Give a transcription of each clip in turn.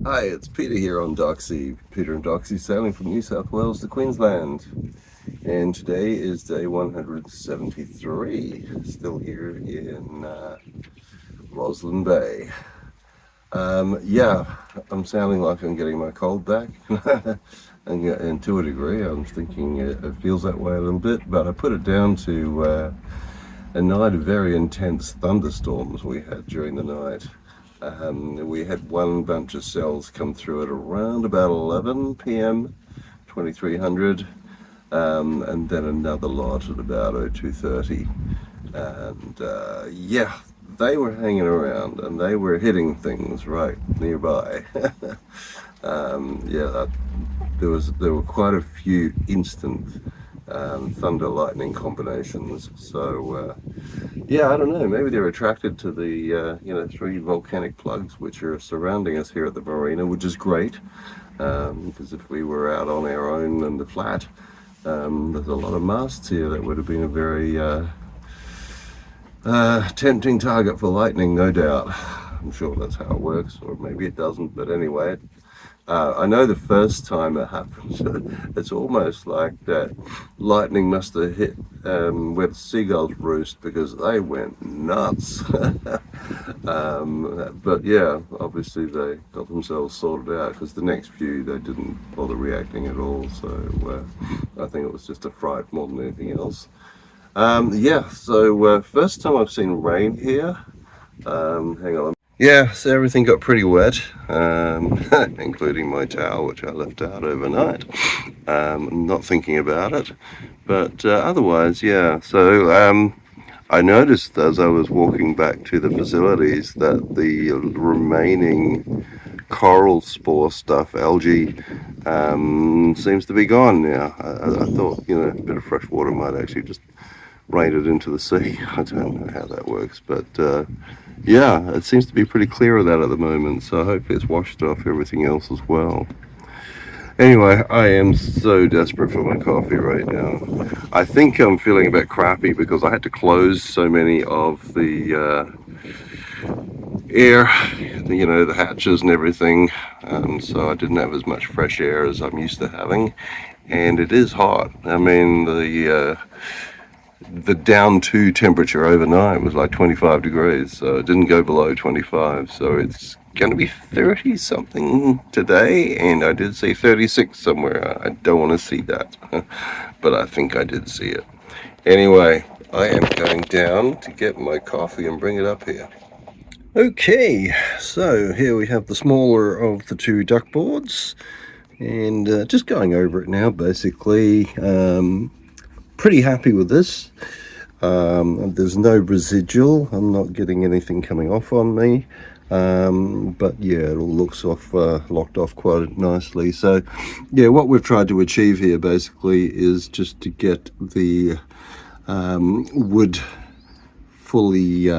Hi, it's Peter here on Doxie. Peter and Doxie sailing from New South Wales to Queensland. And today is day 173, still here in Roslyn Bay. Yeah, I'm sounding like I'm getting my cold back. And to a degree, I'm thinking it feels that way a little bit, but I put it down to a night of very intense thunderstorms we had during the night. We had one bunch of cells come through at around about 11 p.m. 2300, and then another lot at about 0230. And yeah, they were hanging around and they were hitting things right nearby. Yeah, there were quite a few instant thunder lightning combinations. So yeah, I don't know. Maybe they're attracted to the three volcanic plugs which are surrounding us here at the Marina, which is great. Because if we were out on our own in the flat, there's a lot of masts here that would have been a very tempting target for lightning, no doubt. I'm sure that's how it works, or maybe it doesn't. But anyway, I know the first time it happened, it's almost like that lightning must have hit where the seagulls roost, because they went nuts. But yeah, obviously they got themselves sorted out, because the next few they didn't bother reacting at all. So I think it was just a fright more than anything else. Yeah, so first time I've seen rain here. Hang on. Yeah, so everything got pretty wet, including my towel, which I left out overnight. Not thinking about it, but otherwise, yeah. So I noticed as I was walking back to the facilities that the remaining coral spore stuff, algae, seems to be gone now. I thought, a bit of fresh water might actually just rain it into the sea. I don't know how that works, but yeah, it seems to be pretty clear of that at the moment, so hopefully it's washed off everything else as well. Anyway, I am so desperate for my coffee right now. I think I'm feeling a bit crappy because I had to close so many of the air, the hatches and everything, so I didn't have as much fresh air as I'm used to having, and it is hot. I mean, the down to temperature overnight was like 25 degrees, so it didn't go below 25, so it's going to be 30 something today, and I did see 36 somewhere. I don't want to see that, but I think I did see it. Anyway, I am going down to get my coffee and bring it up here. Okay, so here we have the smaller of the two duck boards, and just going over it now. Basically, pretty happy with this. There's no residual. I'm not getting anything coming off on me, but yeah, it all looks locked off quite nicely. So yeah, what we've tried to achieve here basically is just to get the wood fully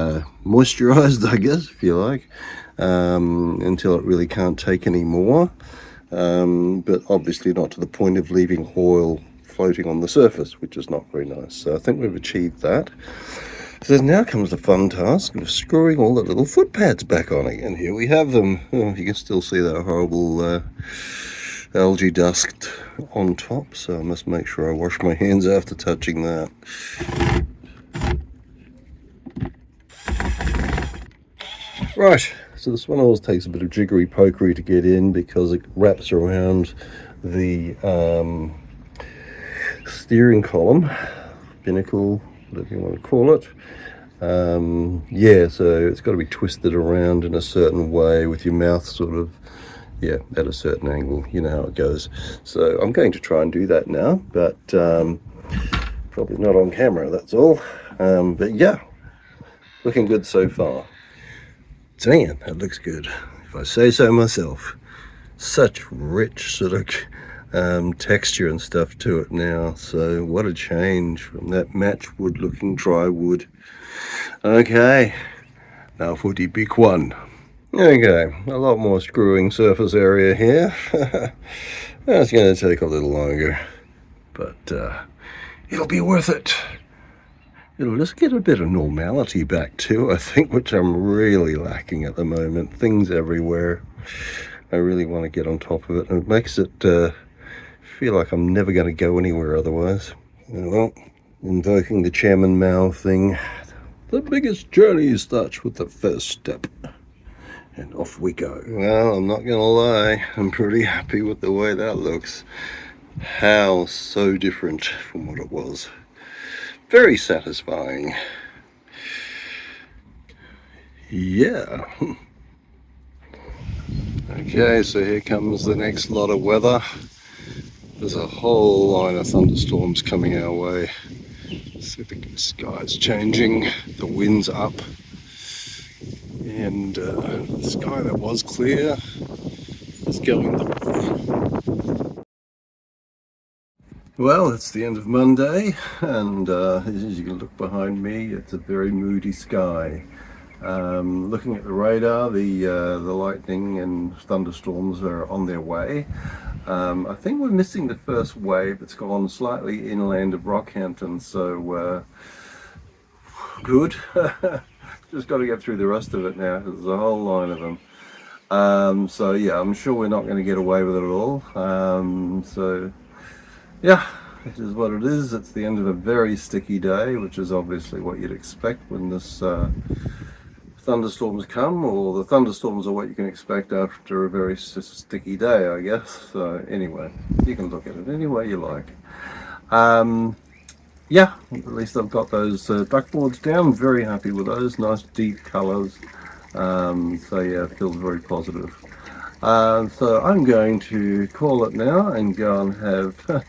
moisturized, I guess, if you like, until it really can't take any more, but obviously not to the point of leaving oil floating on the surface, which is not very nice. So I think we've achieved that. So now comes the fun task of screwing all the little foot pads back on again. Here we have them. Oh, you can still see that horrible algae dust on top, so I must make sure I wash my hands after touching that. Right, so this one always takes a bit of jiggery pokery to get in because it wraps around the steering column, binnacle, whatever you want to call it. Yeah, so it's got to be twisted around in a certain way with your mouth sort of, yeah, at a certain angle. You know how it goes. So I'm going to try and do that now, but probably not on camera, that's all. But yeah, looking good so far. Damn, that looks good, if I say so myself. Such rich sort of texture and stuff to it now. So what a change from that matchwood looking dry wood. Okay, now for the big one. Okay, a lot more screwing surface area here. That's going to take a little longer, but it'll be worth it. It'll just get a bit of normality back too, I think, which I'm really lacking at the moment. Things everywhere. I really want to get on top of it, and it makes it feel like I'm never going to go anywhere otherwise. Well, invoking the Chairman Mao thing, the biggest journey starts with the first step. And off we go. Well, I'm not gonna lie, I'm pretty happy with the way that looks. How so different from what it was. Very satisfying. Yeah. Okay, so here comes the next lot of weather. There's a whole line of thunderstorms coming our way. See, the sky's changing, the wind's up, and the sky that was clear is going the way. Well, it's the end of Monday, and as you can look behind me, it's a very moody sky. Looking at the radar, the lightning and thunderstorms are on their way. I think we're missing the first wave. It's gone slightly inland of Rockhampton, so good. Just got to get through the rest of it now, because there's a whole line of them. So yeah, I'm sure we're not going to get away with it at all. So yeah, it is what it is. It's the end of a very sticky day, which is obviously what you'd expect when this thunderstorms come, or the thunderstorms are what you can expect after a very sticky day, I guess. So anyway, you can look at it any way you like. Yeah, at least I've got those duckboards down. Very happy with those. Nice deep colours. So yeah, it feels very positive. So I'm going to call it now and go and have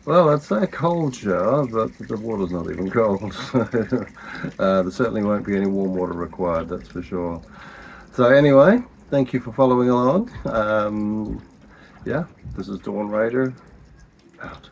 well, I'd say a cold shower, but the water's not even cold. There certainly won't be any warm water required, that's for sure. So anyway, thank you for following along. Yeah, this is Dawn Raider, out.